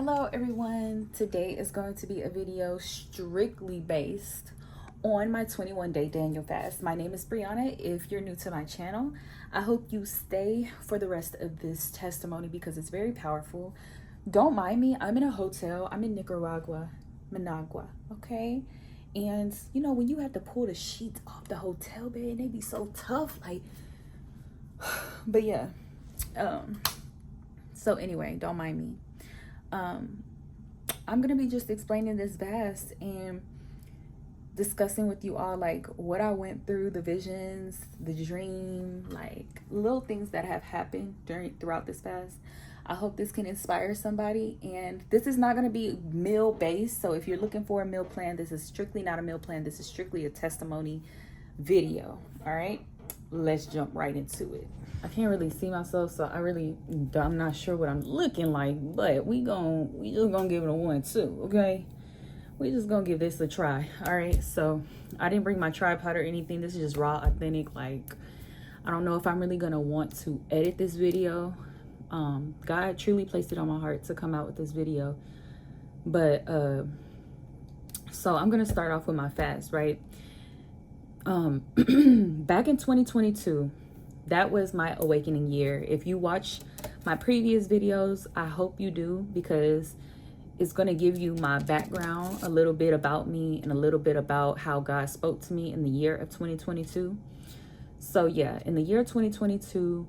Hello everyone, today is going to be a video strictly based on my 21-day Daniel fast. My name is Brianna. If you're new to my channel, I hope you stay for the rest of this testimony because it's very powerful. Don't mind me, I'm in a hotel. I'm in Nicaragua, Managua, okay? And you know, when you have to pull the sheets off the hotel bed, they be so tough, like, but yeah. So anyway, don't mind me. I'm gonna be just explaining this fast and discussing with you all like what I went through, the visions, the dream, like little things that have happened throughout this fast. I hope this can inspire somebody, and this is not going to be meal based. So if you're looking for a meal plan, this is strictly not a meal plan. This is strictly a testimony video. All right, let's jump right into it. I can't really see myself, so I'm not sure what I'm looking like, but we just gonna give it a 1-2, okay? We just gonna give this a try. All right, so I didn't bring my tripod or anything. This is just raw, authentic. Like, I don't know if I'm really gonna want to edit this video. God truly placed it on my heart to come out with this video, but so I'm gonna start off with my fast, right? Back in 2022, that was my awakening year. If you watch my previous videos, I hope you do, because it's going to give you my background, a little bit about me, and a little bit about how God spoke to me in the year of 2022. So yeah, in the year of 2022,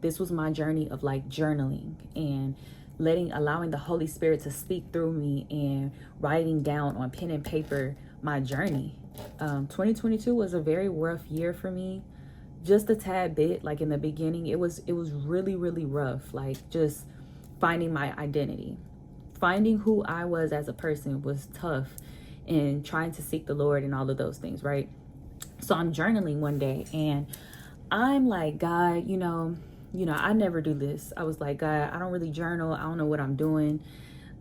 this was my journey of like journaling and allowing the Holy Spirit to speak through me and writing down on pen and paper my journey. 2022 was a very rough year for me. Just a tad bit, like in the beginning, it was really, really rough. Like just finding my identity, finding who I was as a person was tough, and trying to seek the Lord and all of those things, right? So I'm journaling one day and I'm like, God, you know, I never do this. I was like, God, I don't really journal. I don't know what I'm doing,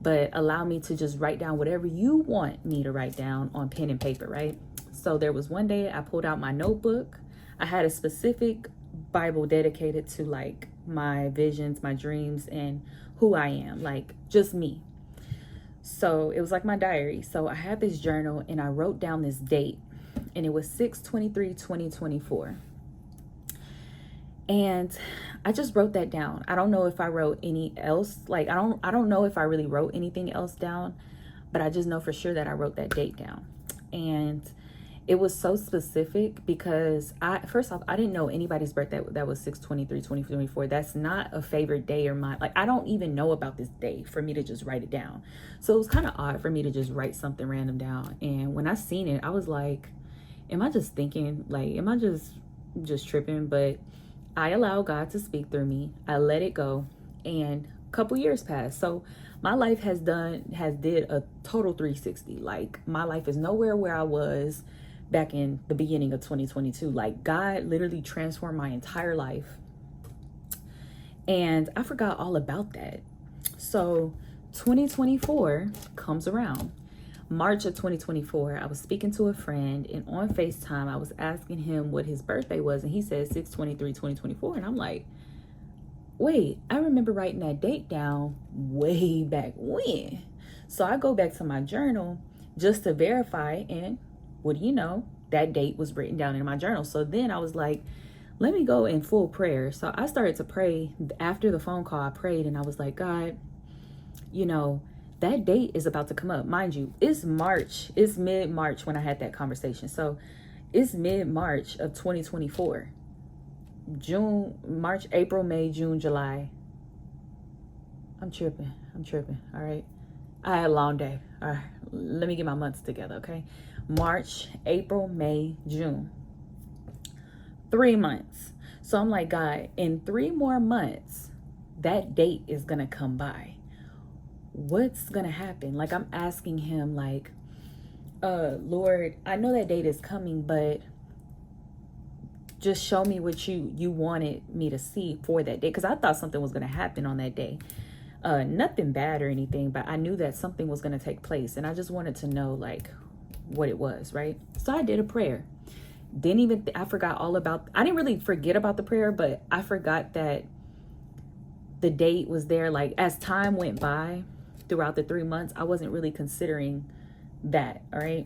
but allow me to just write down whatever you want me to write down on pen and paper, right? So there was one day I pulled out my notebook. I had a specific Bible dedicated to like my visions, my dreams, and who I am, like just me. So it was like my diary. So I had this journal and I wrote down this date, and it was 6/23/2024. And I just wrote that down. I don't know if I wrote any else. Like I don't know if I really wrote anything else down, but I just know for sure that I wrote that date down. And it was so specific because first off, I didn't know anybody's birthday that was 6/23/2024. That's not a favorite day or mine. Like I don't even know about this day for me to just write it down. So it was kind of odd for me to just write something random down. And when I seen it, I was like, am I just thinking, like, am I just tripping? But I allowed God to speak through me. I let it go, and a couple years passed. So my life has did a total 360. Like my life is nowhere where I was back in the beginning of 2022. Like God literally transformed my entire life, and I forgot all about that. So 2024 comes around. March of 2024, I was speaking to a friend, and on FaceTime I was asking him what his birthday was, and he said 6/23/2024. And I'm like, wait, I remember writing that date down way back when. So I go back to my journal just to verify, and what do you know, that date was written down in my journal. So then I was like, let me go in full prayer. So I started to pray. After the phone call, I prayed, and I was like, God, you know, that date is about to come up. Mind you, it's March. It's mid-March when I had that conversation. So it's mid-March of 2024. March, April, May, June, July. I'm tripping. All right. I had a long day. All right. Let me get my months together, okay? March, April, May, June. 3 months. So I'm like, God, in 3 more months, that date is going to come by. What's going to happen? Like, I'm asking him, like, Lord, I know that date is coming, but just show me what you wanted me to see for that day. Because I thought something was going to happen on that day. Nothing bad or anything, but I knew that something was going to take place. And I just wanted to know, like, what it was, right? So I did a prayer. I forgot all about, I didn't really forget about the prayer, but I forgot that the date was there. Like as time went by, throughout the 3 months, I wasn't really considering that. All right.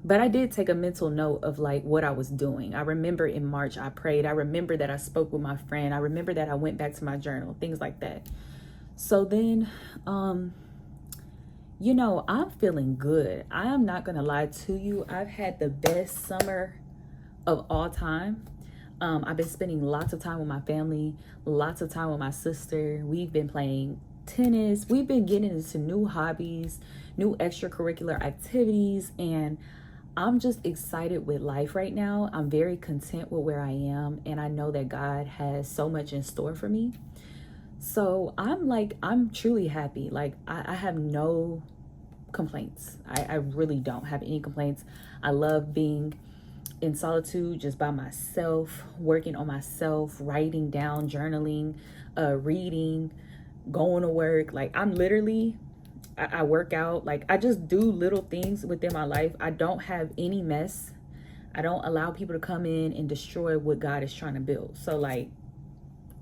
But I did take a mental note of like what I was doing. I remember in March I prayed. I remember that I spoke with my friend. I remember that I went back to my journal, things like that. So then, you know, I'm feeling good. I am not going to lie to you. I've had the best summer of all time. I've been spending lots of time with my family, lots of time with my sister. We've been playing tennis. We've been getting into new hobbies, new extracurricular activities, and I'm just excited with life right now. I'm very content with where I am, and I know that God has so much in store for me. So I'm truly happy. Like I have no complaints. I really don't have any complaints. I love being in solitude, just by myself, working on myself, writing down, journaling, reading, going to work. Like I'm literally, I work out. Like I just do little things within my life. I don't have any mess. I don't allow people to come in and destroy what God is trying to build. So like,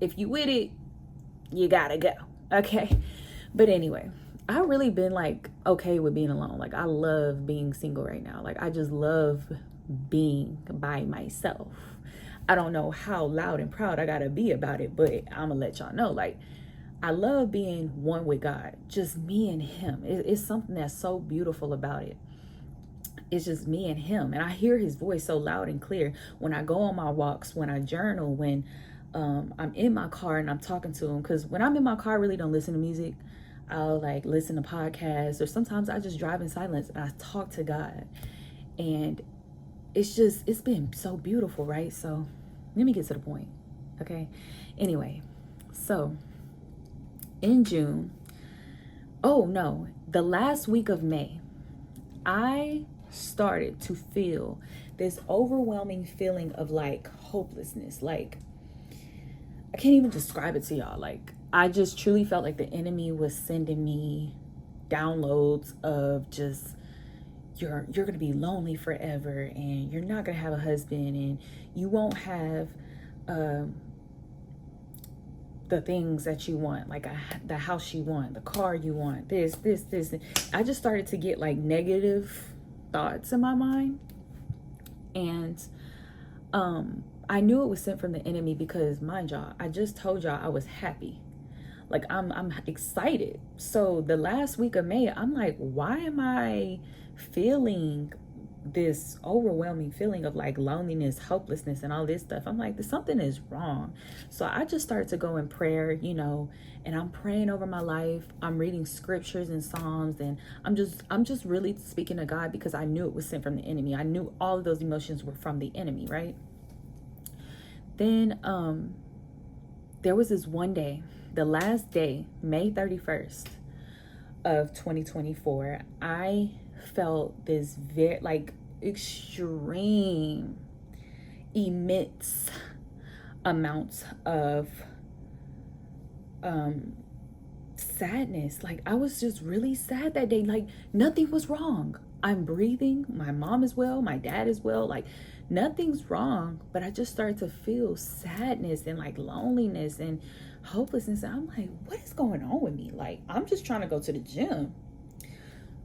if you with it, you gotta go. Okay. But anyway, I really been like okay with being alone. Like I love being single right now. Like I just love being by myself. I don't know how loud and proud I gotta be about it, but I'm gonna let y'all know. Like I love being one with God, just me and him. It's something that's so beautiful about it. It's just me and him, and I hear his voice so loud and clear when I go on my walks, when I journal, when I'm in my car and I'm talking to him. Because when I'm in my car, I really don't listen to music. I'll like listen to podcasts, or sometimes I just drive in silence and I talk to God. And it's been so beautiful, right? So let me get to the point. Okay. Anyway, so in June, oh no, the last week of May, I started to feel this overwhelming feeling of like hopelessness. Like I can't even describe it to y'all. Like I just truly felt like the enemy was sending me downloads of just you're going to be lonely forever, and you're not going to have a husband, and you won't have the things that you want, like the house you want, the car you want, this. I just started to get like negative thoughts in my mind. And I knew it was sent from the enemy because, mind y'all, I just told y'all I was happy. Like I'm excited. So the last week of May, I'm like, why am I feeling this overwhelming feeling of like loneliness, hopelessness, and all this stuff? I'm like, something is wrong. So I just started to go in prayer, you know, and I'm praying over my life. I'm reading scriptures and Psalms, and I'm just really speaking to God because I knew it was sent from the enemy. I knew all of those emotions were from the enemy, right? Then there was this one day, the last day, May 31st of 2024, I felt this very like extreme, immense amounts of sadness. Like I was just really sad that day. Like nothing was wrong. I'm breathing. My mom is well. My dad is well. Like nothing's wrong. But I just started to feel sadness and like loneliness and hopelessness. And I'm like, what is going on with me? Like I'm just trying to go to the gym.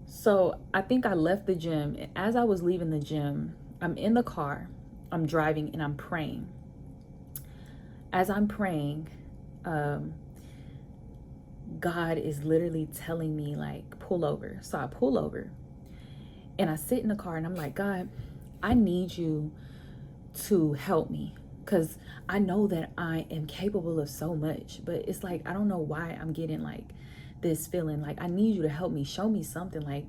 So I think I left the gym. As I was leaving the gym, I'm in the car, I'm driving, and I'm praying. As I'm praying, God is literally telling me like, pull over. So I pull over and I sit in the car and I'm like, God, I need you to help me, because I know that I am capable of so much, but it's like, I don't know why I'm getting like this feeling. Like I need you to help me, show me something. Like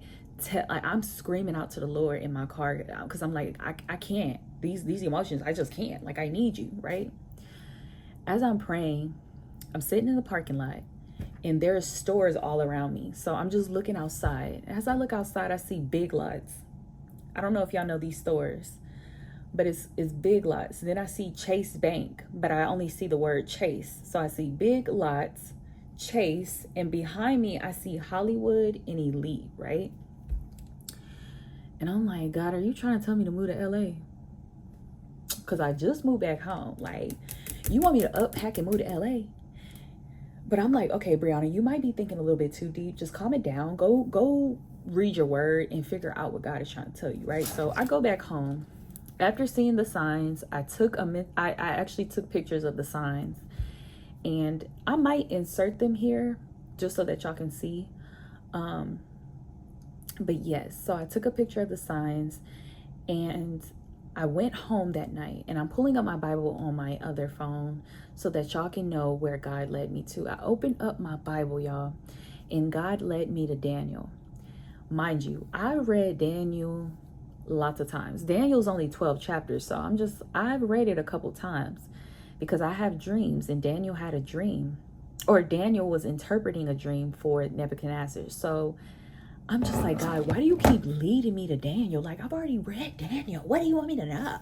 I'm screaming out to the Lord in my car because I'm like, I can't, these emotions, I just can't. Like I need you, right? As I'm praying, I'm sitting in the parking lot and there's stores all around me. So I'm just looking outside. As I look outside, I see Big Lots. I don't know if y'all know these stores, but it's Big Lots. Then I see Chase Bank, but I only see the word Chase. So I see Big Lots, Chase, and behind me I see Hollywood and Elite, right? And I'm like, God, are you trying to tell me to move to LA? Because I just moved back home. Like, you want me to unpack and move to LA? But I'm like, okay, Brianna, you might be thinking a little bit too deep. Just calm it down. Go read your word and figure out what God is trying to tell you, right? So I go back home. After seeing the signs, I actually took pictures of the signs, and I might insert them here just so that y'all can see. But yes, so I took a picture of the signs, and I went home that night, and I'm pulling up my Bible on my other phone so that y'all can know where God led me to. I opened up my Bible, y'all, and God led me to Daniel. Mind you, I read Daniel lots of times. Daniel's only 12 chapters, so I've read it a couple times because I have dreams, and Daniel had a dream, or Daniel was interpreting a dream for Nebuchadnezzar. So I'm just like, God, why do you keep leading me to Daniel? Like, I've already read Daniel. What do you want me to know?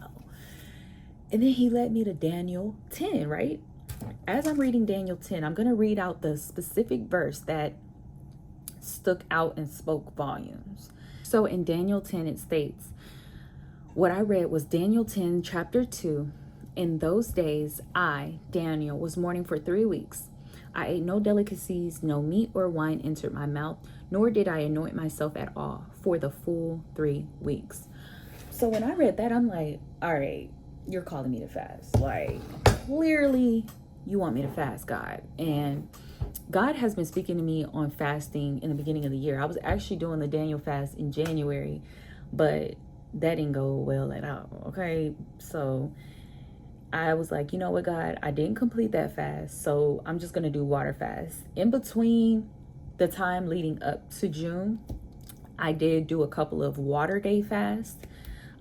And then he led me to Daniel 10, right? As I'm reading Daniel 10, I'm going to read out the specific verse that stuck out and spoke volumes. So in Daniel 10, it states, what I read was Daniel 10, chapter 2. In those days, I, Daniel, was mourning for 3 weeks. I ate no delicacies, no meat or wine entered my mouth, nor did I anoint myself at all for the full 3 weeks. So when I read that, I'm like, all right, you're calling me to fast. Like, clearly you want me to fast, God. And God has been speaking to me on fasting in the beginning of the year. I was actually doing the Daniel fast in January, but that didn't go well at all, okay? So I was like, you know what, God, I didn't complete that fast, so I'm just going to do water fast. In between the time leading up to June, I did do a couple of water day fasts.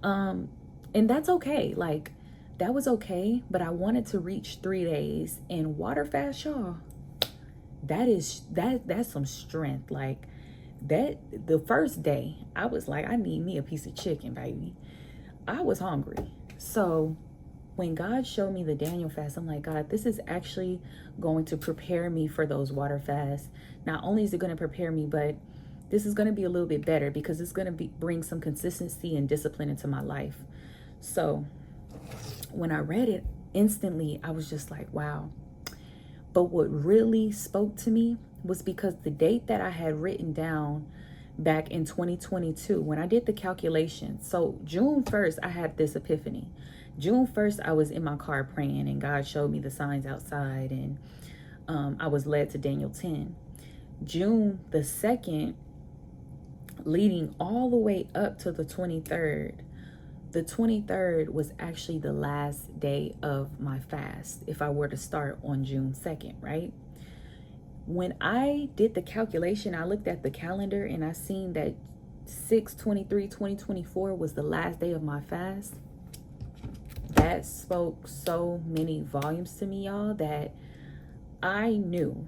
And that's okay. Like, that was okay, but I wanted to reach 3 days, and water fast, y'all, that's some strength. Like, that the first day, I was like, I need me a piece of chicken, baby. I was hungry. So when God showed me the Daniel fast, I'm like, God, this is actually going to prepare me for those water fasts. Not only is it going to prepare me, but this is going to be a little bit better because it's going to bring some consistency and discipline into my life. So when I read it, instantly, I was just like, wow. But what really spoke to me was because the date that I had written down back in 2022, when I did the calculation, so June 1st, I had this epiphany. June 1st, I was in my car praying, and God showed me the signs outside, and I was led to Daniel 10. June the 2nd, leading all the way up to the 23rd, the 23rd was actually the last day of my fast if I were to start on June 2nd, right? When I did the calculation, I looked at the calendar and I seen that 6/23/2024 was the last day of my fast. That spoke so many volumes to me, y'all, that I knew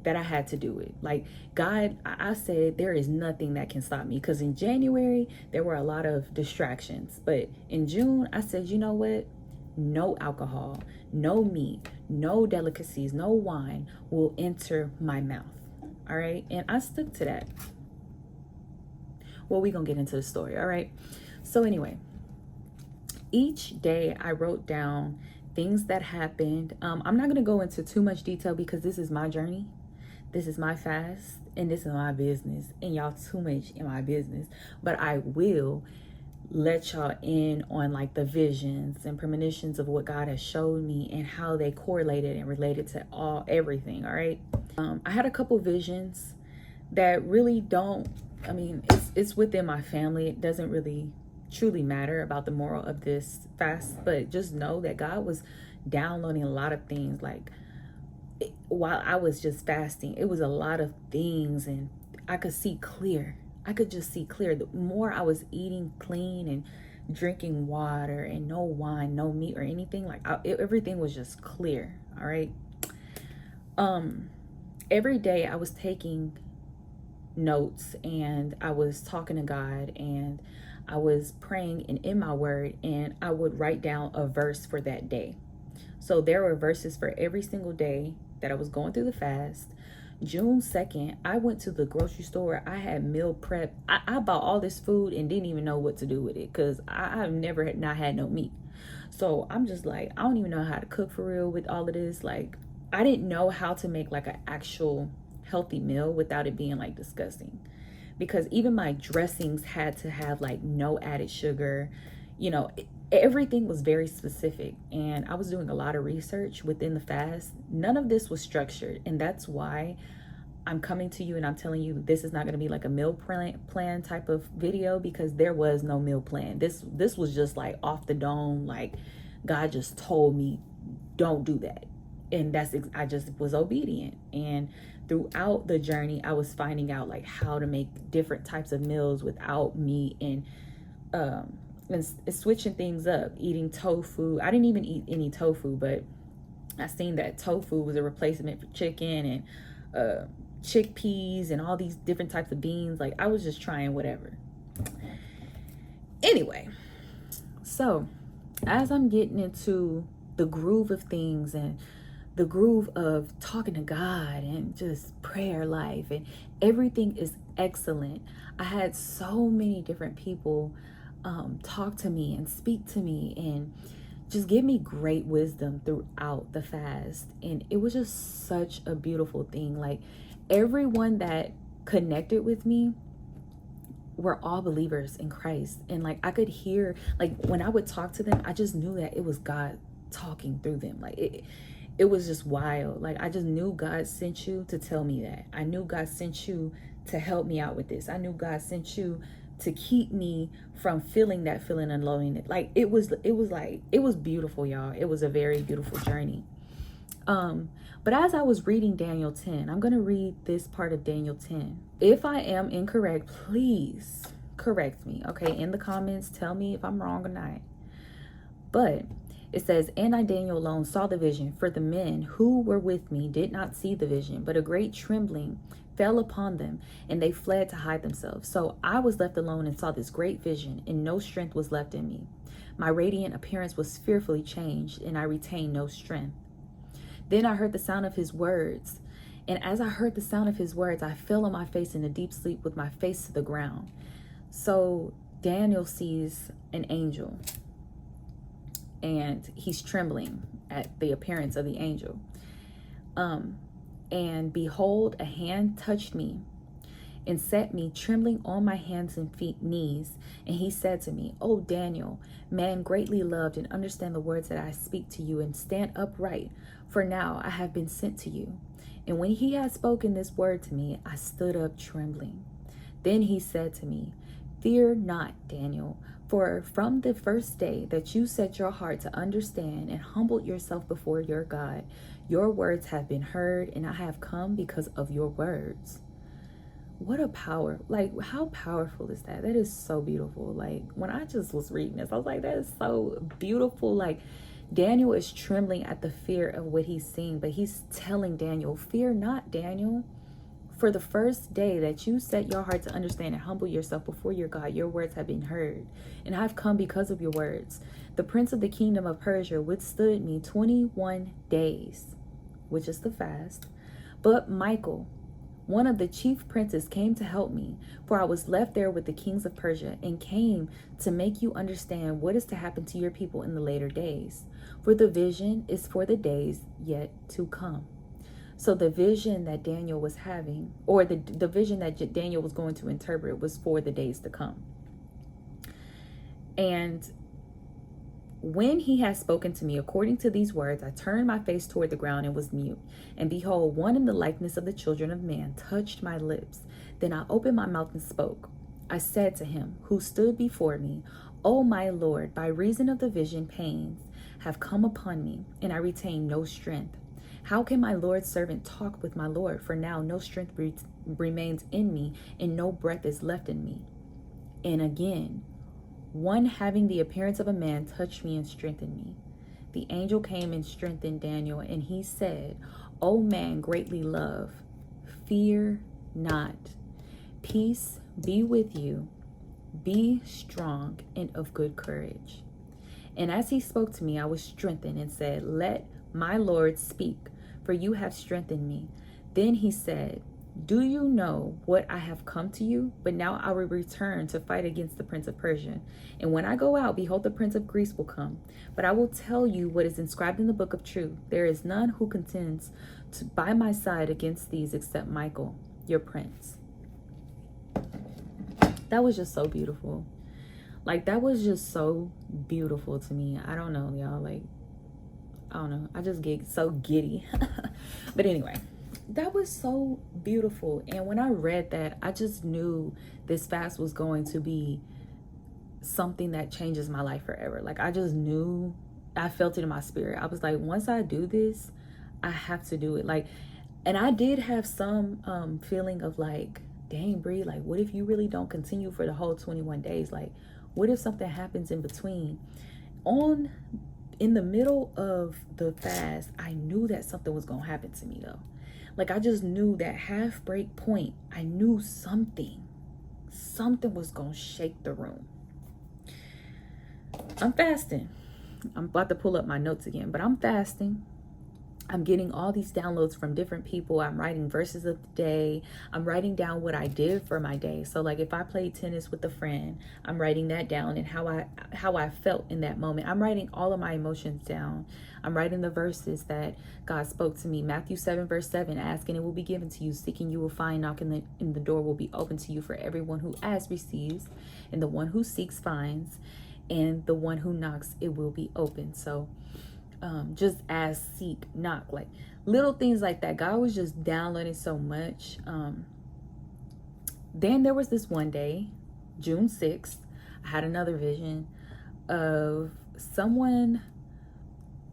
that I had to do it. Like, God, I said, there is nothing that can stop me. Because in January, there were a lot of distractions. But in June, I said, you know what? No alcohol, no meat, no delicacies, no wine will enter my mouth. All right? And I stuck to that. Well, we're going to get into the story. All right? So anyway, each day I wrote down things that happened. I'm not going to go into too much detail because this is my journey. This is my fast, and this is my business, and y'all too much in my business. But I will let y'all in on like the visions and premonitions of what God has showed me and how they correlated and related to everything. All right. I had a couple visions that really don't, I mean, it's within my family. It doesn't really truly matter about the moral of this fast, but just know that God was downloading a lot of things. Like, while I was just fasting, it was a lot of things, and I could see clear. I could just see clear. The more I was eating clean and drinking water and no wine, no meat or anything, like everything was just clear. All right. Every day I was taking notes, and I was talking to God, and I was praying and in my word, and I would write down a verse for that day. So there were verses for every single day that I was going through the fast. June 2nd, I went to the grocery store. I had meal prep. I bought all this food and didn't even know what to do with it because I've not had no meat. So I'm just like, I don't even know how to cook for real with all of this. Like, I didn't know how to make like an actual healthy meal without it being like disgusting, because even my dressings had to have like no added sugar. You know, everything was very specific, and I was doing a lot of research within the fast. None of this was structured, and that's why I'm coming to you and I'm telling you this is not going to be like a meal plan type of video, because there was no meal plan. This was just like off the dome, like God just told me don't do that, and I just was obedient. And throughout the journey I was finding out like how to make different types of meals without meat, and switching things up, eating tofu. I didn't even eat any tofu, but I seen that tofu was a replacement for chicken, and chickpeas and all these different types of beans. Like I was just trying whatever. Anyway, so as I'm getting into the groove of things and the groove of talking to God and just prayer life, and everything is excellent. I had so many different people talk to me and speak to me and just give me great wisdom throughout the fast. And it was just such a beautiful thing. Like everyone that connected with me were all believers in Christ. And like I could hear, like when I would talk to them, I just knew that it was God talking through them. Like it was just wild. Like I just knew God sent you to tell me that. I knew God sent you to help me out with this. I knew God sent you to keep me from feeling that feeling and loneliness. Like it was beautiful, y'all. It was a very beautiful journey. But as I was reading Daniel 10, I'm going to read this part of Daniel 10. If I am incorrect, please correct me. Okay, in the comments, tell me if I'm wrong or not. But it says, and I, Daniel, alone saw the vision, for the men who were with me did not see the vision, but a great trembling fell upon them, and they fled to hide themselves. So I was left alone and saw this great vision, and no strength was left in me. My radiant appearance was fearfully changed, and I retained no strength. Then I heard the sound of his words, and as I heard the sound of his words, I fell on my face in a deep sleep with my face to the ground. So Daniel sees an angel, and he's trembling at the appearance of the angel. And behold, a hand touched me and set me trembling on my hands and knees. And he said to me, O Daniel, man greatly loved, and understand the words that I speak to you, and stand upright, for now I have been sent to you. And when he had spoken this word to me, I stood up trembling. Then he said to me, fear not, Daniel, for from the first day that you set your heart to understand and humbled yourself before your God, your words have been heard, and I have come because of your words. What a power. Like, how powerful is that? That is so beautiful. Like, when I just was reading this, I was like, that is so beautiful. Like, Daniel is trembling at the fear of what he's seeing, but he's telling Daniel, fear not, Daniel. For the first day that you set your heart to understand and humble yourself before your God, your words have been heard, and I've come because of your words. The prince of the kingdom of Persia withstood me 21 days, which is the fast. But Michael, one of the chief princes, came to help me, for I was left there with the kings of Persia, and came to make you understand what is to happen to your people in the later days. For the vision is for the days yet to come. So the vision that Daniel was having, or the vision that Daniel was going to interpret, was for the days to come. And when he had spoken to me according to these words, I turned my face toward the ground and was mute. And behold, one in the likeness of the children of man touched my lips. Then I opened my mouth and spoke. I said to him who stood before me, O my Lord, by reason of the vision, pains have come upon me, and I retain no strength. How can my Lord's servant talk with my Lord? For now no strength remains in me, and no breath is left in me. And again, one having the appearance of a man touched me and strengthened me. The angel came and strengthened Daniel, and he said, O man greatly loved, fear not. Peace be with you. Be strong and of good courage. And as he spoke to me, I was strengthened and said, let my Lord speak, for you have strengthened me. Then he said, Do you know what I have come to you? But now I will return to fight against the prince of Persia. And when I go out, behold, the prince of Greece will come. But I will tell you what is inscribed in the book of truth. There is none who contends by my side against these except Michael, your prince. That was just so beautiful. Like, that was just so beautiful to me. I don't know, y'all. Like, I don't know. I just get so giddy. But anyway, that was so beautiful. And when I read that, I just knew this fast was going to be something that changes my life forever. Like, I just knew, I felt it in my spirit. I was like, once I do this, I have to do it. Like, and I did have some feeling of like, dang, Brie, like, what if you really don't continue for the whole 21 days? Like, what if something happens in between? In the middle of the fast, I knew that something was going to happen to me, though. Like, I just knew that half break point, I knew something was going to shake the room. I'm fasting. I'm about to pull up my notes again, but I'm fasting. I'm getting all these downloads from different people. I'm writing verses of the day. I'm writing down what I did for my day. So like if I played tennis with a friend, I'm writing that down and how I felt in that moment. I'm writing all of my emotions down. I'm writing the verses that God spoke to me. Matthew 7 verse 7, ask and it will be given to you. Seeking you will find, knocking and the door will be open to you. For everyone who asks receives, and the one who seeks finds, and the one who knocks it will be open. So just ask, seek, knock, like little things like that. God was just downloading so much. Then there was this one day, June 6th, I had another vision of someone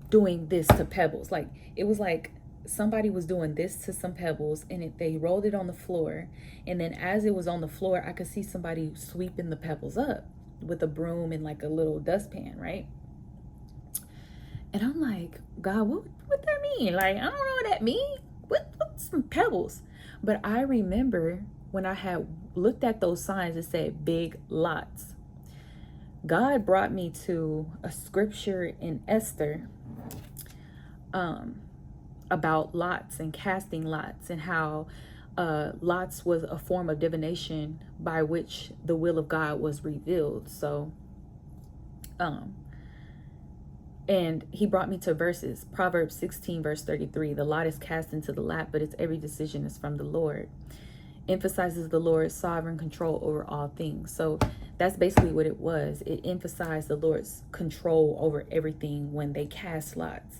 doing this to pebbles. Like it was like somebody was doing this to some pebbles, and they rolled it on the floor. And then as it was on the floor, I could see somebody sweeping the pebbles up with a broom and like a little dustpan, right? And I'm like, God, what that mean? Like, I don't know what that mean. What's some pebbles? But I remember when I had looked at those signs, it said big lots. God brought me to a scripture in Esther about lots and casting lots, and how lots was a form of divination by which the will of God was revealed. So, and he brought me to verses, Proverbs 16 verse 33, the lot is cast into the lap, but its every decision is from the Lord. Emphasizes the Lord's sovereign control over all things. So that's basically what it was. It emphasized the Lord's control over everything when they cast lots.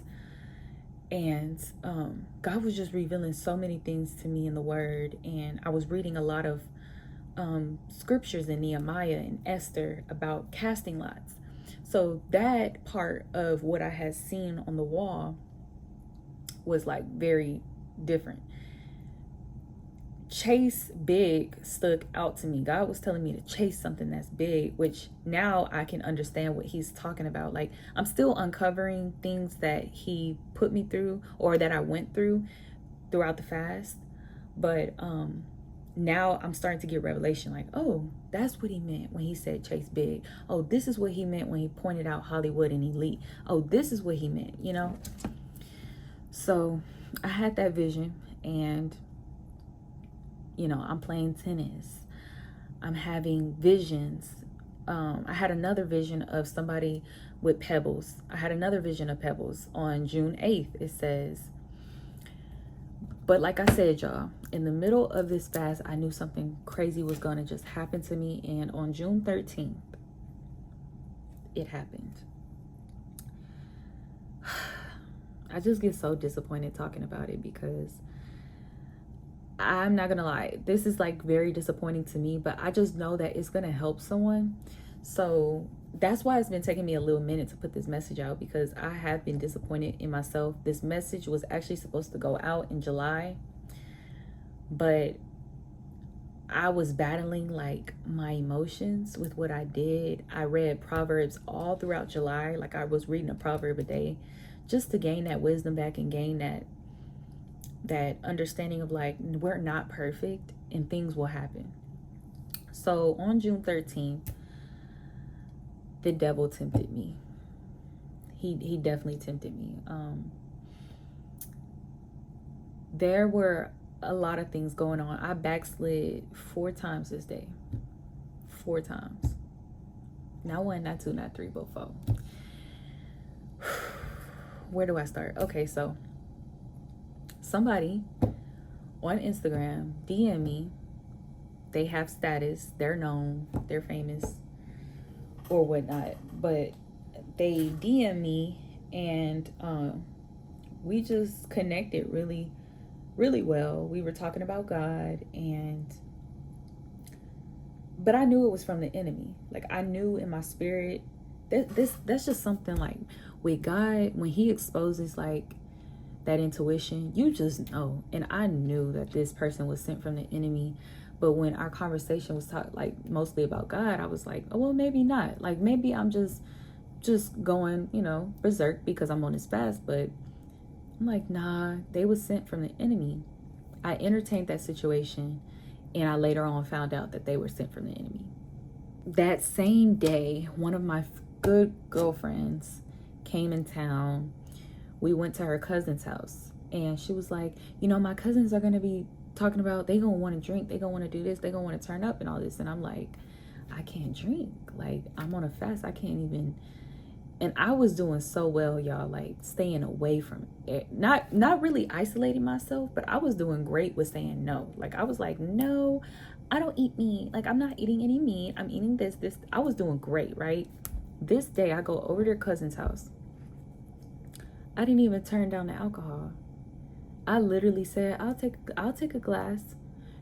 And God was just revealing so many things to me in the word. And I was reading a lot of scriptures in Nehemiah and Esther about casting lots. So that part of what I had seen on the wall was like very different. Chase big stuck out to me. God was telling me to chase something that's big, which now I can understand what he's talking about. Like, I'm still uncovering things that he put me through, or that I went through throughout the fast. But now I'm starting to get revelation, like, oh, that's what he meant when he said chase big. Oh, this is what he meant when he pointed out Hollywood and Elite. Oh, this is what he meant, you know? So I had that vision, and you know, I'm playing tennis. I'm having visions. I had another vision of somebody with pebbles. I had another vision of pebbles on June 8th. It says, but like I said, y'all, in the middle of this fast, I knew something crazy was going to just happen to me. And on June 13th, it happened. I just get so disappointed talking about it, because I'm not gonna lie, this is like very disappointing to me, but I just know that it's gonna help someone. So that's why it's been taking me a little minute to put this message out, because I have been disappointed in myself. This message was actually supposed to go out in July, but I was battling like my emotions with what I did. I read Proverbs all throughout July. Like, I was reading a proverb a day just to gain that wisdom back and gain that understanding of like, we're not perfect and things will happen. So on June 13th, the devil tempted me. He definitely tempted me. There were a lot of things going on. I backslid 4 times this day. 4 times. Not 1, not 2, not 3, but 4. Where do I start? Okay, so somebody on Instagram DM me. They have status, they're known, they're famous or whatnot, but they DM me, and we just connected really, really well. We were talking about God, but I knew it was from the enemy. Like, I knew in my spirit that that's just something, like, with God, when he exposes like that intuition, you just know. And I knew that this person was sent from the enemy. But when our conversation was like mostly about God, I was like, oh, well, maybe not. Like, maybe I'm just going, berserk because I'm on this fast. But I'm like, nah, they was sent from the enemy. I entertained that situation, and I later on found out that they were sent from the enemy. That same day, one of my good girlfriends came in town. We went to her cousin's house, and she was like, my cousins are going to be talking about, they going to want to drink, they going to want to do this, they going to want to turn up and all this. And I'm like, I can't drink. Like, I'm on a fast. I can't even. And I was doing so well, y'all, like staying away from it. Not really isolating myself, but I was doing great with saying no. Like, I was like, no, I don't eat meat. Like, I'm not eating any meat. I'm eating this. I was doing great, right? This day, I go over to their cousin's house. I didn't even turn down the alcohol. I literally said, I'll take a glass,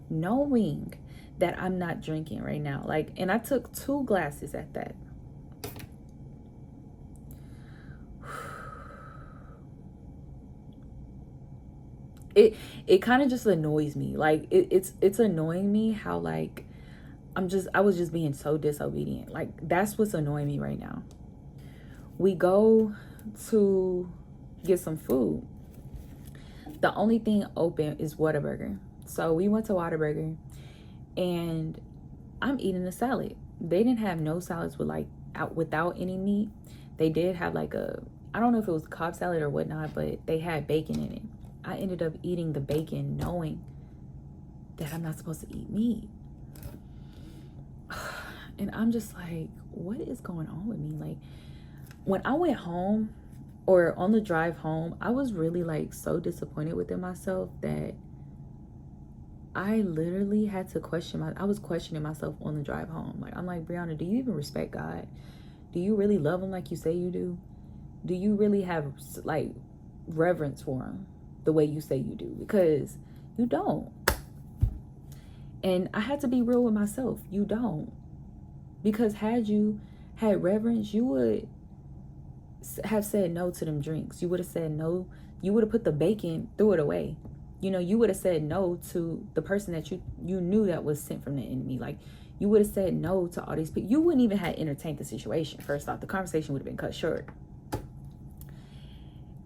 knowing that I'm not drinking right now. Like, and I took 2 glasses at that. It kind of just annoys me. Like, it's annoying me how, like, I was just being so disobedient. Like, that's what's annoying me right now. We go to get some food. The only thing open is Whataburger. So we went to Whataburger, and I'm eating a salad. They didn't have no salads without any meat. They did have like I don't know if it was Cobb salad or whatnot, but they had bacon in it. I ended up eating the bacon knowing that I'm not supposed to eat meat. And I'm just like, what is going on with me? Like, when I went home, or on the drive home, I was really like so disappointed within myself that I literally had to I was questioning myself on the drive home. Like, I'm like, Brianna, do you even respect God? Do you really love him like you say you do? Do you really have like reverence for him the way you say you do? Because you don't. And I had to be real with myself. You don't. Because had you had reverence, you would have said no to them drinks. You would have said no. You would have put the bacon, threw it away. You would have said no to the person that you knew that was sent from the enemy. Like, you would have said no to all these people. You wouldn't even have entertained the situation. First off, the conversation would have been cut short.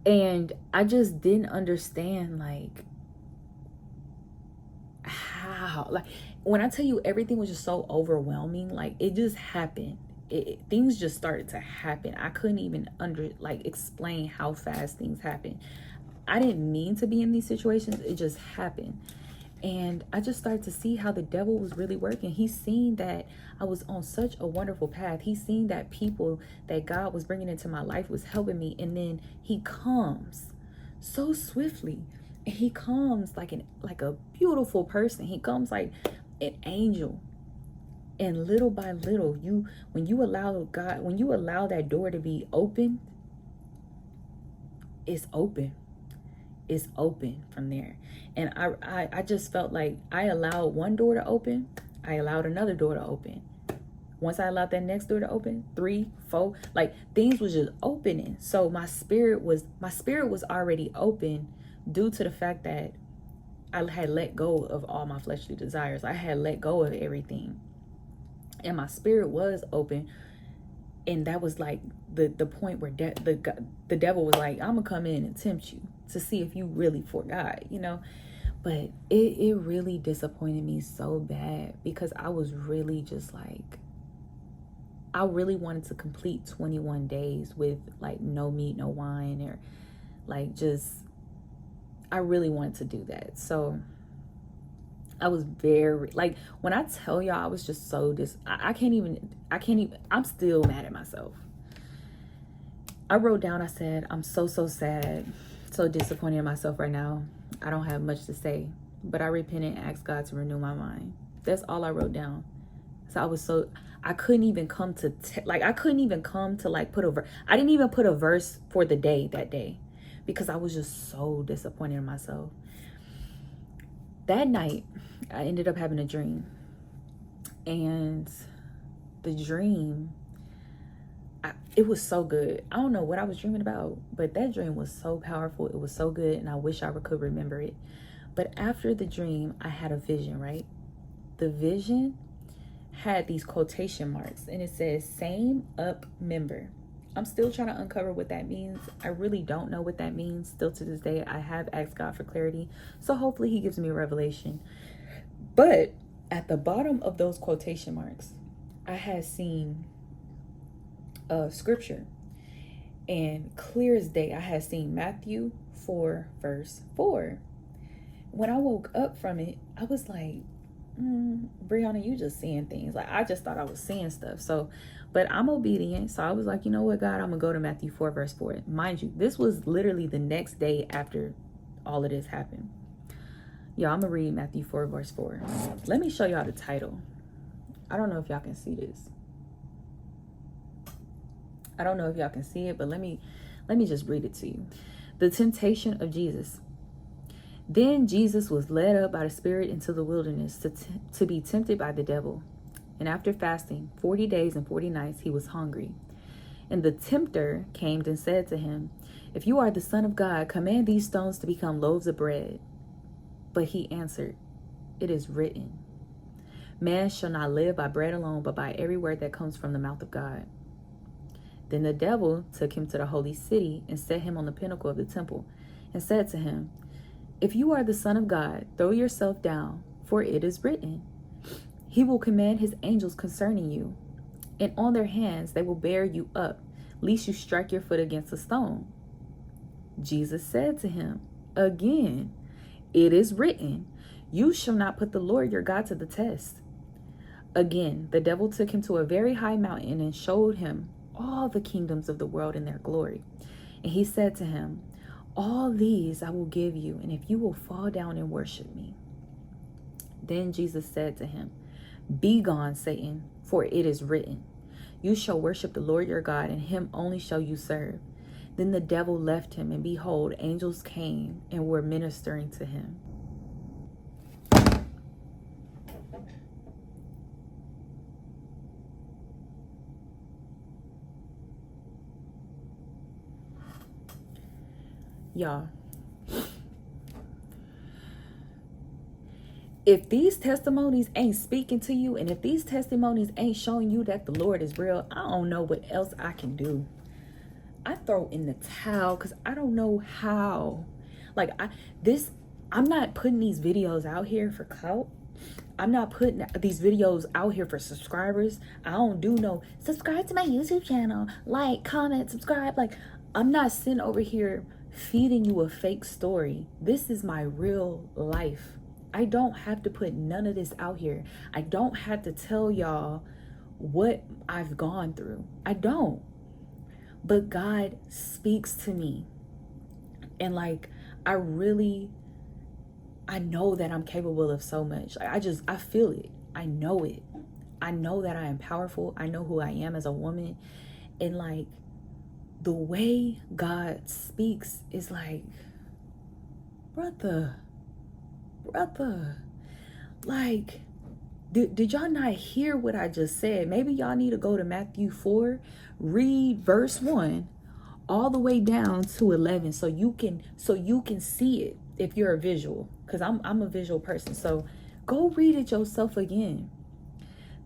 And I just didn't understand, like, how. Like, when I tell you everything was just so overwhelming, like, it just happened. Things just started to happen. I couldn't even explain how fast things happen. I didn't mean to be in these situations. It just happened. And I just started to see how the devil was really working. He seen that I was on such a wonderful path. He seen that people that God was bringing into my life was helping me. And then he comes so swiftly. And he comes like a beautiful person. He comes like an angel. And little by little, when you allow that door to be open, it's open. It's open from there. And I just felt like I allowed one door to open. I allowed another door to open. Once I allowed that next door to open, 3, 4, like, things was just opening. So my spirit was already open due to the fact that I had let go of all my fleshly desires. I had let go of everything. And my spirit was open. And that was like the point where the devil was like, I'm going to come in and tempt you to see if you really forgot, But it really disappointed me so bad, because I was really just like, I really wanted to complete 21 days with like no meat, no wine, or like just, I really wanted to do that. So I was very, like, when I tell y'all, I was just so I can't even, I'm still mad at myself. I wrote down, I said, I'm so sad, so disappointed in myself right now. I don't have much to say, but I repented and asked God to renew my mind. That's all I wrote down. So I couldn't even come to, I couldn't even come to like I didn't even put a verse for the day that day because I was just so disappointed in myself. That night, I ended up having a dream. And the dream, it was so good. I don't know what I was dreaming about, but that dream was so powerful. It was so good, and I wish I could remember it. But after the dream, I had a vision, right? The vision had these quotation marks, and it says, same up member. I'm still trying to uncover what that means. I really don't know what that means. Still to this day, I have asked God for clarity. So hopefully he gives me a revelation. But at the bottom of those quotation marks, I had seen scripture. And clear as day, I had seen Matthew 4, verse 4. When I woke up from it, I was like, Brianna, you just seeing things. Like, I just thought I was seeing stuff. So, but I'm obedient. So I was like, you know what, God, I'm going to go to Matthew 4, verse 4. Mind you, this was literally the next day after all of this happened. Y'all, I'm going to read Matthew 4, verse 4. Let me show y'all the title. I don't know if y'all can see this. I don't know if y'all can see it, but let me just read it to you. The temptation of Jesus. Then Jesus was led up by the Spirit into the wilderness to be tempted by the devil. And after fasting 40 days and 40 nights, he was hungry. And the tempter came and said to him, if you are the Son of God, command these stones to become loaves of bread. But he answered, it is written, man shall not live by bread alone, but by every word that comes from the mouth of God. Then the devil took him to the holy city and set him on the pinnacle of the temple and said to him, if you are the Son of God, throw yourself down, for it is written, he will command his angels concerning you, and on their hands they will bear you up, lest you strike your foot against a stone. Jesus said to him, again, it is written, you shall not put the Lord your God to the test. Again, the devil took him to a very high mountain and showed him all the kingdoms of the world and their glory. And he said to him, all these I will give you, and if you will fall down and worship me. Then Jesus said to him, begone, Satan, for it is written, you shall worship the Lord your God, and him only shall you serve. Then the devil left him, and behold, angels came and were ministering to him. Y'all, if these testimonies ain't speaking to you, and if these testimonies ain't showing you that the Lord is real, I don't know what else I can do. I throw in the towel because I don't know how. Like, I'm not putting these videos out here for clout. I'm not putting these videos out here for subscribers. I don't do no subscribe to my YouTube channel, like, comment, subscribe. Like, I'm not sitting over here feeding you a fake story. This is my real life. I don't have to put none of this out here. I don't have to tell y'all what I've gone through. I don't. But God speaks to me. And like, I know that I'm capable of so much. I feel it. I know it. I know that I am powerful. I know who I am as a woman. And like, the way God speaks is like, brother, like, did y'all not hear what I just said? Maybe y'all need to go to Matthew 4, read verse 1 all the way down to 11 so you can see it if you're a visual, because I'm a visual person. So go read it yourself again.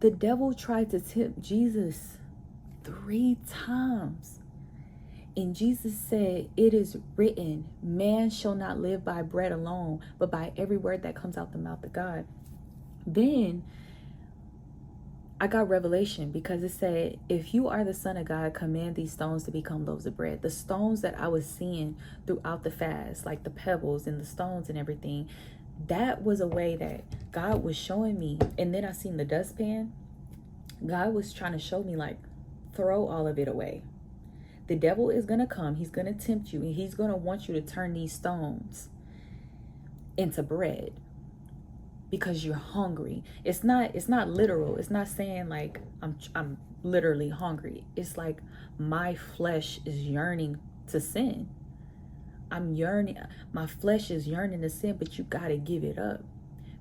The devil tried to tempt Jesus 3 times. And Jesus said, it is written, man shall not live by bread alone, but by every word that comes out the mouth of God. Then I got revelation, because it said, if you are the Son of God, command these stones to become loaves of bread. The stones that I was seeing throughout the fast, like the pebbles and the stones and everything, that was a way that God was showing me, and then I seen the dustpan. God was trying to show me, like, throw all of it away. The devil is going to come. He's going to tempt you, and he's going to want you to turn these stones into bread because you're hungry. It's not literal. It's not saying like I'm literally hungry. It's like my flesh is yearning to sin. I'm yearning. My flesh is yearning to sin, but you got to give it up.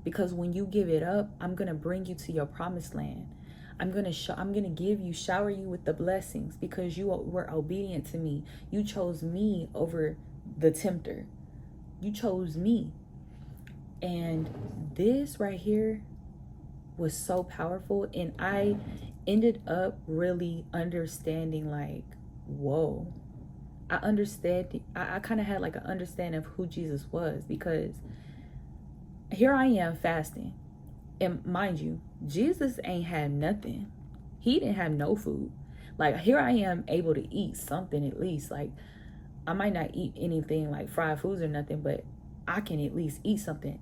Because when you give it up, I'm going to bring you to your promised land. I'm going to shower you with the blessings because you were obedient to me. You chose me over the tempter. You chose me. And this right here was so powerful. And I ended up really understanding, like, whoa. I kind of had like an understanding of who Jesus was, because here I am fasting. And mind you, Jesus ain't had nothing. He didn't have no food. Like, here I am able to eat something at least. Like, I might not eat anything like fried foods or nothing, but I can at least eat something.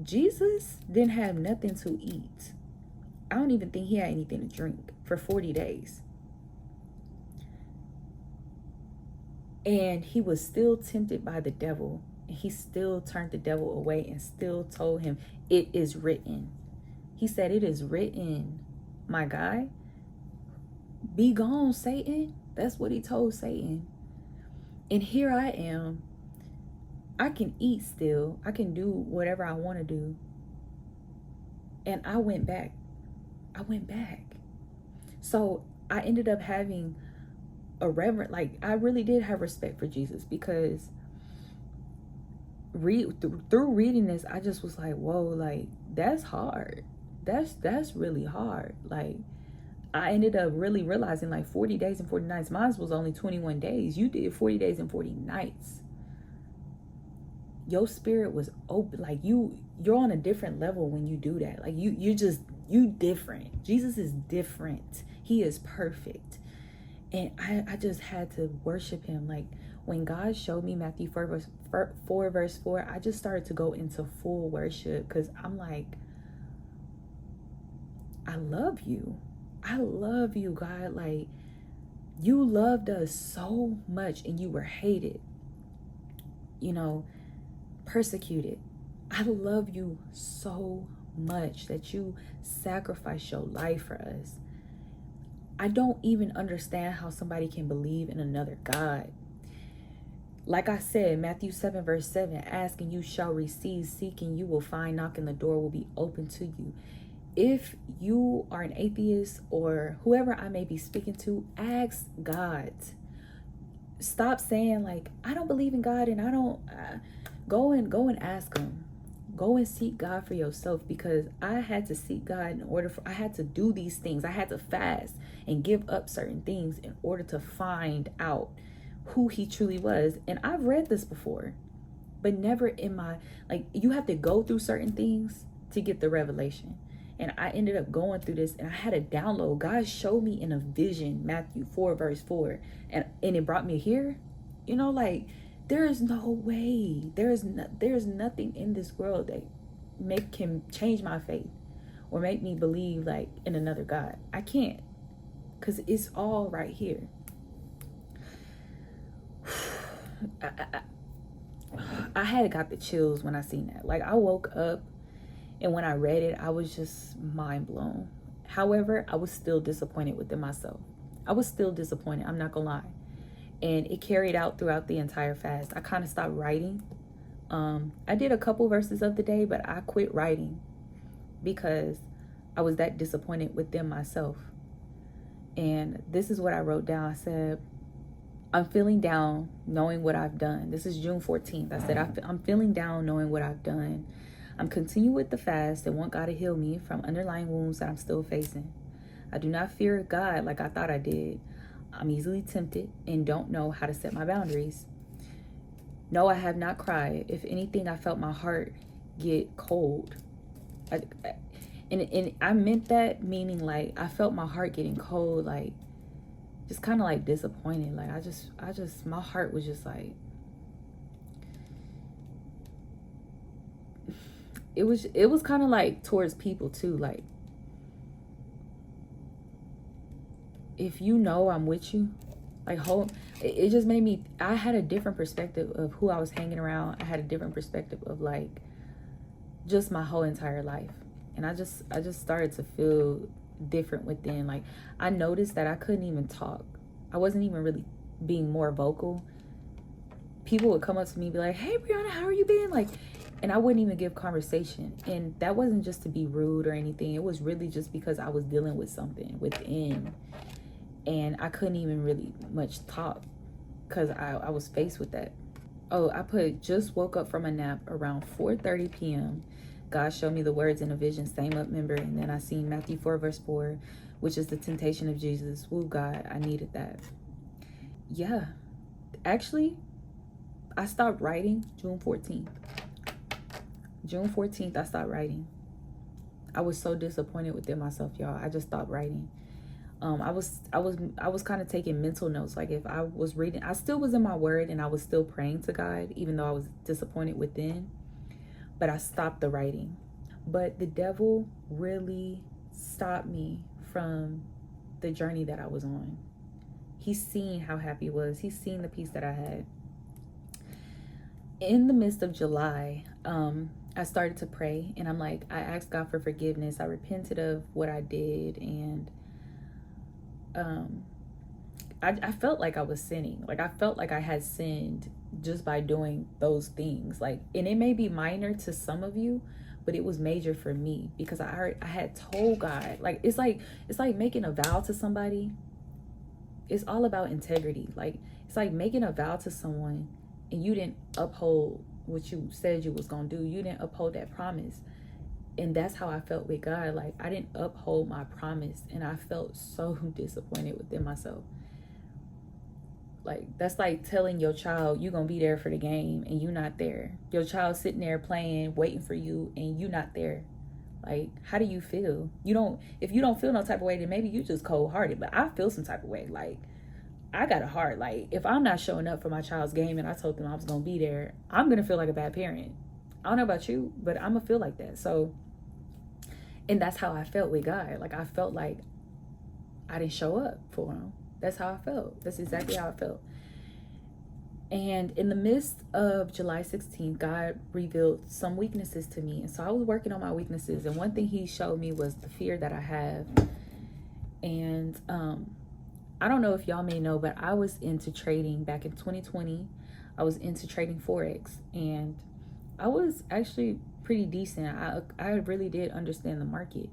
Jesus didn't have nothing to eat. I don't even think he had anything to drink for 40 days. And he was still tempted by the devil. And he still turned the devil away and still told him, it is written. He said, it is written, my guy. Be gone, Satan. That's what he told Satan. And here I am. I can eat still. I can do whatever I want to do. And I went back. So I ended up having a reverent, like, I really did have respect for Jesus, because through reading this, I just was like, whoa, like, that's hard. That's really hard. Like, I ended up really realizing, like, 40 days and 40 nights. Mine was only 21 days. You did 40 days and 40 nights. Your spirit was open. Like, you're on a different level when you do that. Like, you different. Jesus is different. He is perfect. And I just had to worship him. Like, when God showed me Matthew 4 verse 4, I just started to go into full worship, because I'm like, I love you. I love you, God. Like, you loved us so much, and you were hated, persecuted. I love you so much that you sacrificed your life for us. I don't even understand how somebody can believe in another God. Like I said, Matthew 7 verse 7, ask and you shall receive, seek and you will find, knock and the door will be open to you. If you are an atheist or whoever I may be speaking to, ask God. Stop saying, like, I don't believe in God and I don't, go and ask him. Go and seek God for yourself, because I had to seek God I had to do these things. I had to fast and give up certain things in order to find out who he truly was. And I've read this before, but never in my, like, you have to go through certain things to get the revelation. And I ended up going through this, and I had a download. God showed me in a vision, Matthew 4 verse 4, and it brought me here. Like, there is no way. There's nothing in this world that can change my faith or make me believe, like, in another God. I can't, because it's all right here. I had got the chills when I seen that. Like, I woke up, and when I read it, I was just mind blown. However, I was still disappointed within myself. I was still disappointed. I'm not gonna lie. And it carried out throughout the entire fast. I kind of stopped writing. I did a couple verses of the day, but I quit writing because I was that disappointed within myself. And this is what I wrote down. I said, I'm feeling down knowing what I've done. This is June 14th. I said, I'm feeling down knowing what I've done. I'm continuing with the fast and want God to heal me from underlying wounds that I'm still facing. I do not fear God like I thought I did. I'm easily tempted and don't know how to set my boundaries. No, I have not cried. If anything, I felt my heart get cold. And I meant that, meaning, like, I felt my heart getting cold, like, just kind of like disappointed. Like, I just, my heart was just like, it was kind of like towards people too. Like, if you know I'm with you, like, it just made me, I had a different perspective of who I was hanging around. I had a different perspective of like just my whole entire life. And I just started to feel different within. Like, I noticed that I couldn't even talk. I wasn't even really being more vocal. People would come up to me and be like, hey Brianna, how are you been? Like, and I wouldn't even give conversation. And that wasn't just to be rude or anything. It was really just because I was dealing with something within. And I couldn't even really much talk because I was faced with that. Oh, I put, just woke up from a nap around 4:30 p.m. God showed me the words in a vision, same up member. And then I seen Matthew 4 verse 4, which is the temptation of Jesus. Woo, God, I needed that. Yeah, actually, I stopped writing June 14th. June 14th, I stopped writing. I was so disappointed within myself, y'all. I just stopped writing. I was kind of taking mental notes. Like, if I was reading, I still was in my word and I was still praying to God, even though I was disappointed within, but I stopped the writing. But the devil really stopped me from the journey that I was on. He's seen how happy I was. He's seen the peace that I had. In the midst of July, I started to pray, and I'm like, I asked God for forgiveness. I repented of what I did, and I felt like I was sinning. Like, I felt like I had sinned just by doing those things. Like, and it may be minor to some of you, but it was major for me because I had told God, like, it's like making a vow to somebody. It's all about integrity. Like, it's like making a vow to someone and you didn't uphold what you said you was gonna do. You didn't uphold that promise. And that's how I felt with God. Like, I didn't uphold my promise, and I felt so disappointed within myself. Like, that's like telling your child you're gonna be there for the game and you're not there. Your child sitting there playing, waiting for you, and you're not there. Like, how do you feel? If you don't feel no type of way, then maybe you just cold-hearted. But I feel some type of way. Like, I got a heart. Like, if I'm not showing up for my child's game and I told them I was gonna be there, I'm gonna feel like a bad parent. I don't know about you, but I'm gonna feel like that. So, and that's how I felt with God. Like, I felt like I didn't show up for him. That's how I felt. That's exactly how I felt. And in the midst of July 16th, God revealed some weaknesses to me. And so I was working on my weaknesses. And one thing he showed me was the fear that I have. And I don't know if y'all may know, but I was into trading back in 2020. I was into trading Forex. And I was actually pretty decent. I really did understand the market.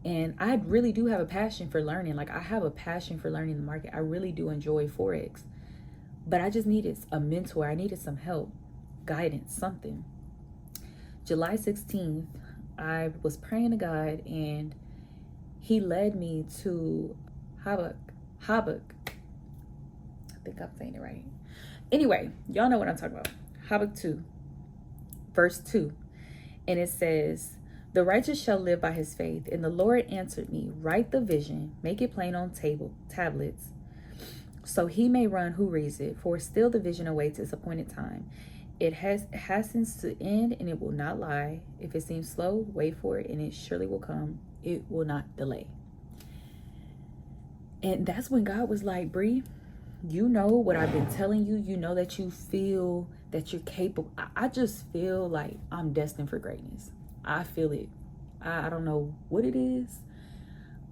And I really do have a passion for learning. Like, I have a passion for learning the market. I really do enjoy Forex. But I just needed a mentor. I needed some help, guidance, something. July 16th, I was praying to God, and he led me to Habakkuk. I think I'm saying it right. Anyway, y'all know what I'm talking about. Habakkuk 2, verse 2. And it says, the righteous shall live by his faith. And the Lord answered me, write the vision, make it plain on tablets, so he may run who reads it. For still the vision awaits its appointed time. It hastens to end, and it will not lie. If it seems slow, wait for it, and it surely will come. It will not delay. And that's when God was like, Bree, you know what I've been telling you. You know that you feel that you're capable. I just feel like I'm destined for greatness. I feel it. I don't know what it is.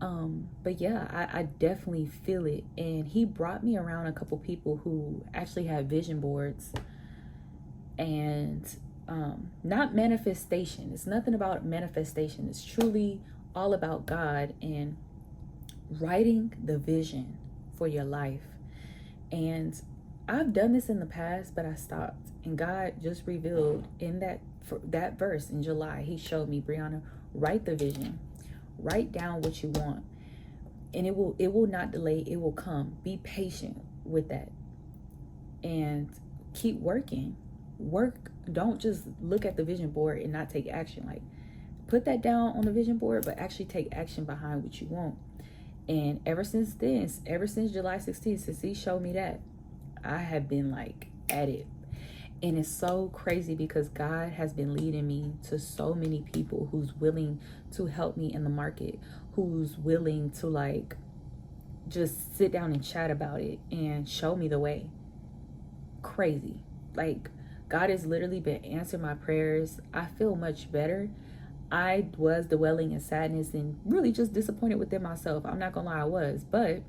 But yeah, I definitely feel it. And he brought me around a couple people who actually have vision boards. And not manifestation. It's nothing about manifestation. It's truly all about God and writing the vision for your life. And I've done this in the past, but I stopped. And God just revealed in that verse in July, he showed me, Brianna, write the vision. Write down what you want. And it will not delay. It will come. Be patient with that. And keep working. Work. Don't just look at the vision board and not take action. Like, put that down on the vision board, but actually take action behind what you want. And ever since July 16th, since he showed me that, I have been like at it. And it's so crazy because God has been leading me to so many people who's willing to help me in the market, who's willing to like just sit down and chat about it and show me the way. Crazy. Like, God has literally been answering my prayers. I feel much better. I was dwelling in sadness and really just disappointed within myself. I'm not gonna lie, I was, but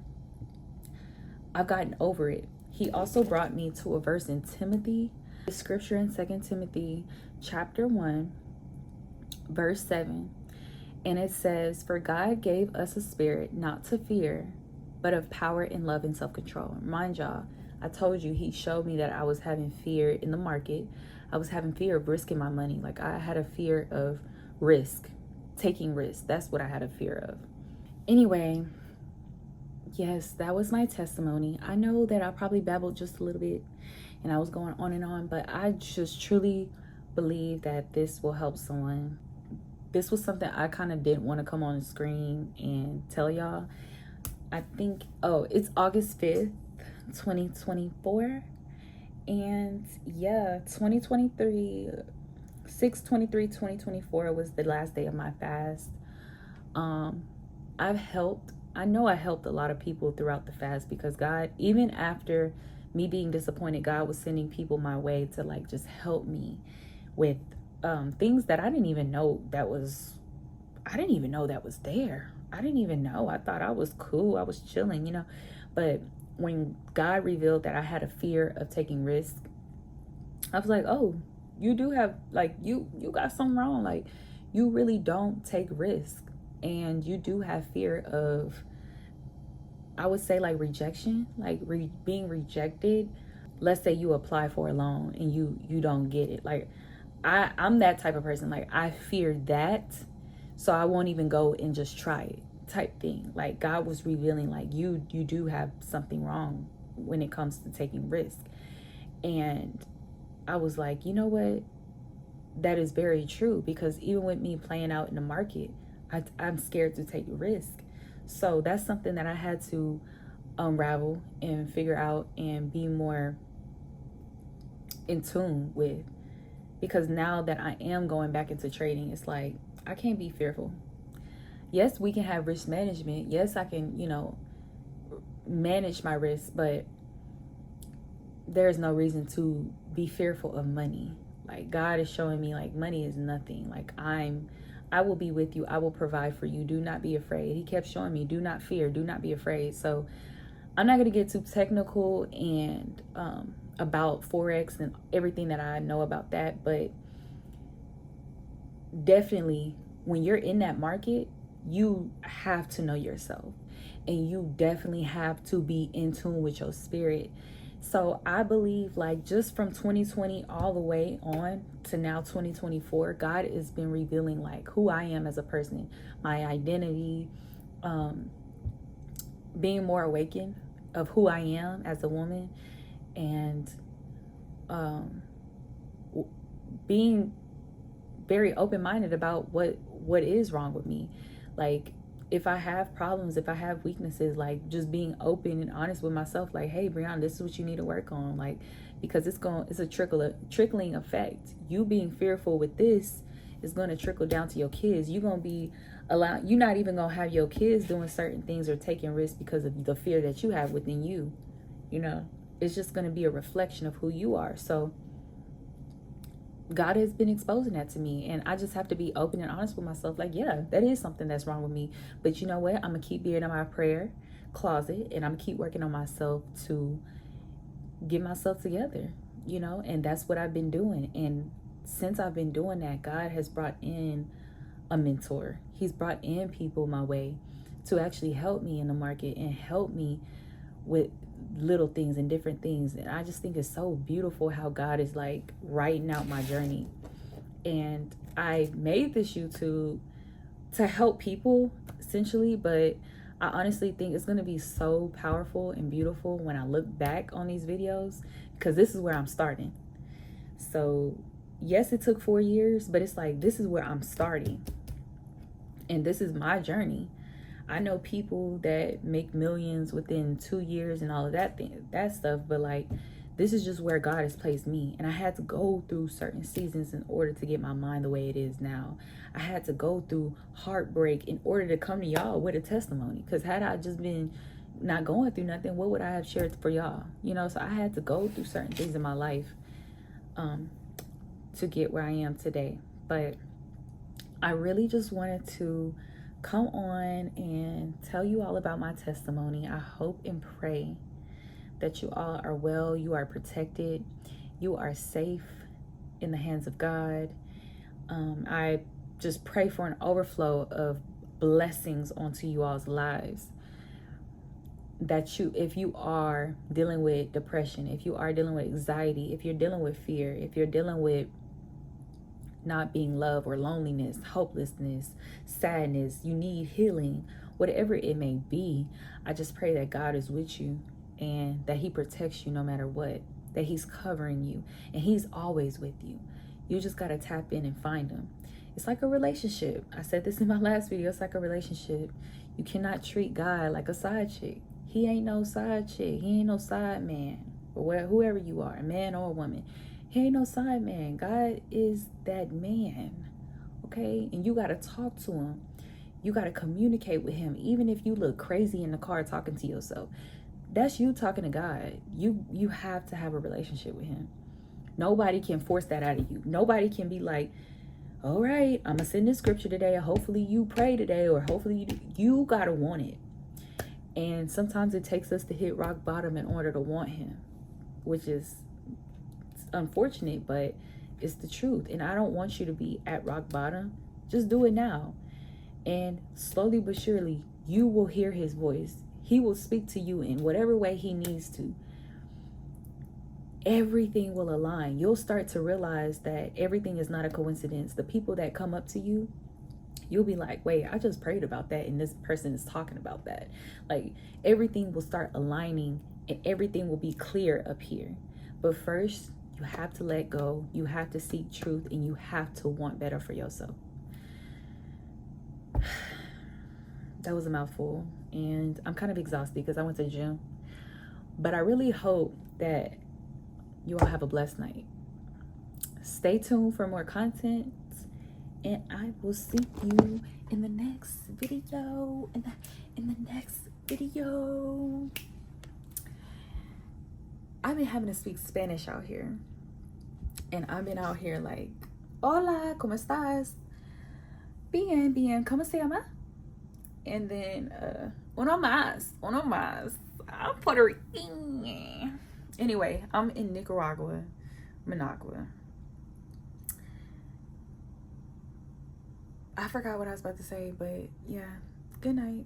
I've gotten over it. He also brought me to a verse in Timothy, the scripture in 2 Timothy chapter 1, verse 7. And it says, "For God gave us a spirit not to fear, but of power and love and self-control." Mind y'all, I told you he showed me that I was having fear in the market. I was having fear of risking my money. Like, I had a fear of risk, taking risks. That's what I had a fear of. Anyway, yes, that was my testimony. I know that I probably babbled just a little bit and I was going on and on, but I just truly believe that this will help someone. This was something I kind of didn't want to come on the screen and tell y'all. I think, it's August 5th, 2024. And yeah, 2023, 6/23/2024 was the last day of my fast. I know I helped a lot of people throughout the fast because God, even after me being disappointed, God was sending people my way to like just help me with things that I didn't even know that was there. I didn't even know. I thought I was cool. I was chilling, you know. But when God revealed that I had a fear of taking risks, I was like, oh, you do have, like, you got something wrong. Like, you really don't take risks. And you do have fear of, I would say, like, rejection, like being rejected. Let's say you apply for a loan and you don't get it. Like, I'm that type of person. Like, I fear that, so I won't even go and just try it, type thing. Like, God was revealing, like, you do have something wrong when it comes to taking risk. And I was like, you know what? That is very true, because even with me playing out in the market, I'm scared to take a risk. So that's something that I had to unravel and figure out and be more in tune with. Because now that I am going back into trading, it's like, I can't be fearful. Yes, we can have risk management. Yes, I can, manage my risk, but there's no reason to be fearful of money. Like, God is showing me, like, money is nothing. Like, I will be with you. I will provide for you. Do not be afraid. He kept showing me, do not fear. Do not be afraid. So I'm not going to get too technical and about Forex and everything that I know about that. But definitely, when you're in that market, you have to know yourself. And you definitely have to be in tune with your spirit. So I believe, like, just from 2020 all the way on to now 2024, God has been revealing, like, who I am as a person, my identity, being more awakened of who I am as a woman, and being very open-minded about what is wrong with me. Like, if I have problems, if I have weaknesses, like, just being open and honest with myself, like, hey, Brianna, this is what you need to work on. Like, because it's a trickling effect. You being fearful with this is going to trickle down to your kids. You're going to be you're not even going to have your kids doing certain things or taking risks because of the fear that you have within you. It's just going to be a reflection of who you are. So God has been exposing that to me, and I just have to be open and honest with myself. Like, yeah, that is something that's wrong with me. But you know what? I'm going to keep being in my prayer closet, and I'm going to keep working on myself to get myself together, and that's what I've been doing. And since I've been doing that, God has brought in a mentor. He's brought in people my way to actually help me in the market and help me with little things and different things. And I just think it's so beautiful how God is, like, writing out my journey. And I made this YouTube to help people, essentially, but I honestly think it's going to be so powerful and beautiful when I look back on these videos, because this is where I'm starting. So yes, it took 4 years, but it's like, this is where I'm starting, and this is my journey. I know people that make millions within 2 years and all of that stuff, but like, this is just where God has placed me. And I had to go through certain seasons in order to get my mind the way it is now. I had to go through heartbreak in order to come to y'all with a testimony. Because had I just been not going through nothing, what would I have shared for y'all? You know, so I had to go through certain things in my life to get where I am today. But I really just wanted to come on and tell you all about my testimony. I hope and pray that you all are well, you are protected, you are safe in the hands of God. I just pray for an overflow of blessings onto you all's lives. That if you are dealing with depression, if you are dealing with anxiety, if you're dealing with fear, if you're dealing with not being loved or loneliness, hopelessness, sadness, you need healing, whatever it may be, I just pray that God is with you and that he protects you no matter what, that he's covering you and he's always with you. You just got to tap in and find him. It's like a relationship. I said this in my last video. It's like a relationship. You cannot treat God like a side chick. He ain't no side chick. He ain't no side man, or whoever you are, a man or a woman. He ain't no side man. God is that man, okay? And you got to talk to him. You got to communicate with him, even if you look crazy in the car talking to yourself. That's you talking to God. You have to have a relationship with him. Nobody can force that out of you. Nobody can be like, all right, I'm going to send this scripture today. Hopefully you pray today, or hopefully you got to want it. And sometimes it takes us to hit rock bottom in order to want him, which is unfortunate, but it's the truth. And I don't want you to be at rock bottom. Just do it now. And slowly but surely, you will hear his voice. He will speak to you in whatever way he needs to. Everything will align. You'll start to realize that everything is not a coincidence. The people that come up to you, you'll be like, wait, I just prayed about that and this person is talking about that. Like, everything will start aligning and everything will be clear up here. But first, you have to let go. You have to seek truth and you have to want better for yourself. That was a mouthful and I'm kind of exhausted because I went to the gym. But I really hope that you all have a blessed night. Stay tuned for more content. And I will see you in the next video. In the next video. I've been having to speak Spanish out here. And I've been out here like, hola, ¿cómo estás? Bien, bien, ¿cómo se llama? And then, uno más. I'm Puerto Rican. Anyway, I'm in Nicaragua, Managua. I forgot what I was about to say, but yeah, good night.